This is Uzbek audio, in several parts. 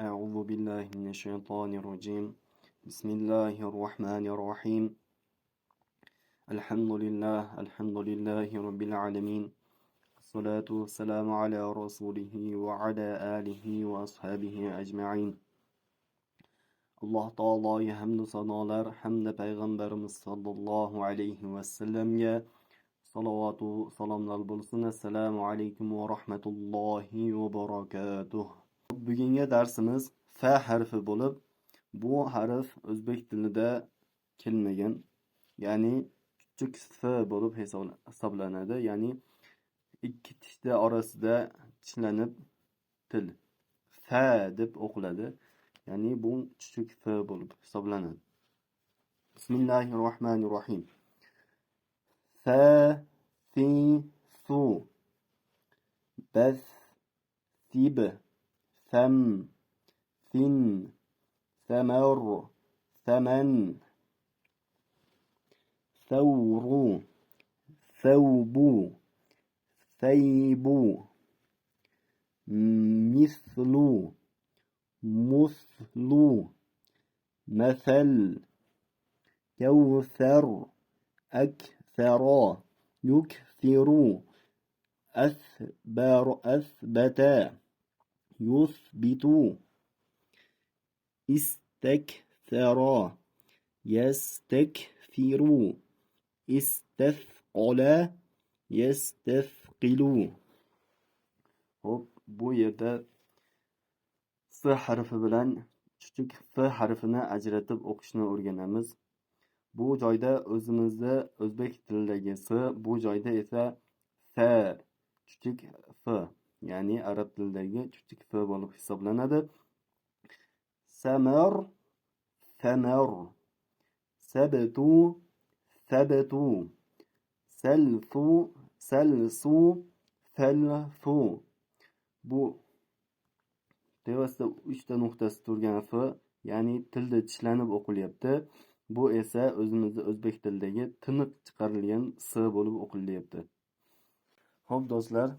أعوذ بالله من الشيطان الرجيم بسم الله الرحمن الرحيم الحمد لله رب العالمين الصلاة والسلام على رسوله وعلى آله وأصحابه أجمعين Allah Taologa hamd sanolar hamda payg'ambarimiz sollallohu alayhi vasallamga salovatu salomlar bo'lsin. Assalomu alaykum va rahmatullohi va barakatuh. Bugungi darsimiz fa harfi bo'lib, bu harf o'zbek tilida kelmagan, ya'ni kichik f bo'lib hisoblanadi, ya'ni ikki tishda orasida tishlanib til fa deb o'qiladi. Ya'ni bu kichik f bo'lib hisoblanadi. Bismillahirrohmanirrohim. Fa, fi, su, bas, sib, ثم ثن ثمر ثمن ثور ثوب ثيب مثل مثل مثل كوثر أكثر يكثر أثبر أثبت يثبت استكثر يستكثر استثقل يستثقل. Hop, bu yerda s harfi bilan kichik f harfini ajratib o'qishni o'rganamiz. Bu joyda o'zimizda o'zbek tilidagi s, bu joyda esa fa kichik f, ya'ni arab tilidagi kichik f bo'lib hisoblanadi. Samar, samar, sabtu, sabtu, salfu, salsu, salfu. Bu tevasida 3 ta nuqtasi turgan f, ya'ni tilda tishlanib o'qilyapti. Bu esa o'zimizda o'zbek tilidagi tiniq chiqarilgan s bo'lib o'qilyapti. Xo'p do'stlar,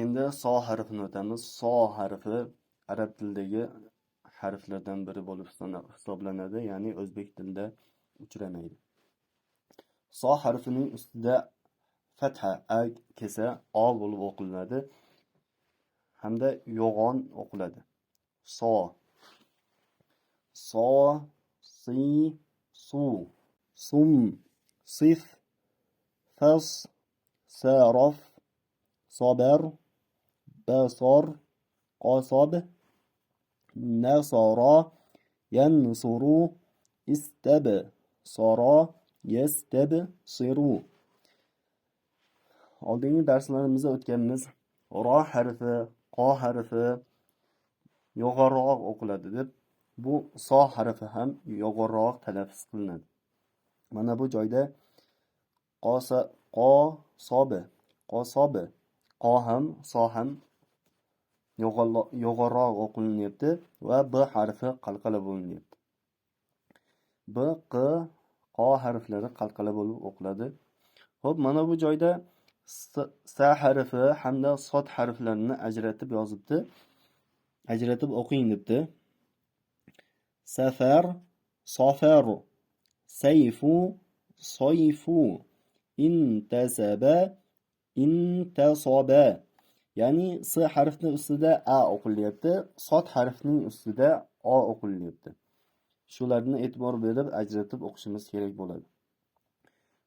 endi so harfini o'tamiz. So harfi arab tilidagi harflardan biri bo'lib hisoblanadi, ya'ni o'zbek tilida uchramaydi. So harfining ustida fatha a kelsa o bo'lib o'qiladi hamda yo'g'on o'qiladi. So, so, si, su, sum, sif, fas, saraf, صبر بصر قصب نصر ينصر استبصر يستبصر. Oldingi darslarimizda o'tganmiz, ro harfi, qo harfi yo'g'onroq o'qiladi deb, bu so harfi ham yo'g'onroq talaffuz qilinadi. Mana bu joyda qosobi, qosobi, qo ham, so ham yo'g'onroq o'qilinyapti va b harfi qalqala bo'linyapti. B, q, qo harflari qalqala bo'lib o'qiladi. Xo'p, mana bu joyda sa harfi hamda sod harflarini ajratib yozibdi. Ajratib o'qing debdi. Safar, safar, sayfu, soyfu, intasaba, intasoba. Ya'ni s harfining ustida a o'qilyapti, sod harfining ustida o o'qilyapti. Shularni e'tibor berib ajratib o'qishimiz kerak bo'ladi.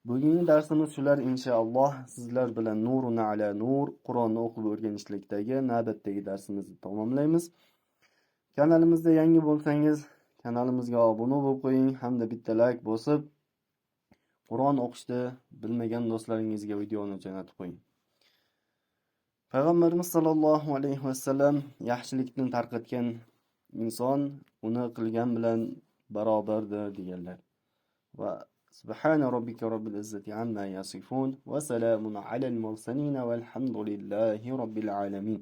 Bugungi darsimiz shular inshaalloh. Sizlar bilan nurun ala nur Qur'onni o'qib o'rganishlikdagi navbatdagi darsimizni tamomlaymiz. Kanalimizda yangi bo'lsangiz, kanalimizga obuna bo'lib qo'ying hamda bitta like bosib Qur'on o'qishni bilmagan do'stlaringizga videoni jo'natib qo'ying. Payg'ambarimiz sollallohu alayhi vasallam yaxshilikni tarqatgan inson uni qilgan bilan barobardir deganlar. Va subhana robbika robbil izzati amma yasifun va salamun alal mursalin valhamdulillahi robbil alamin.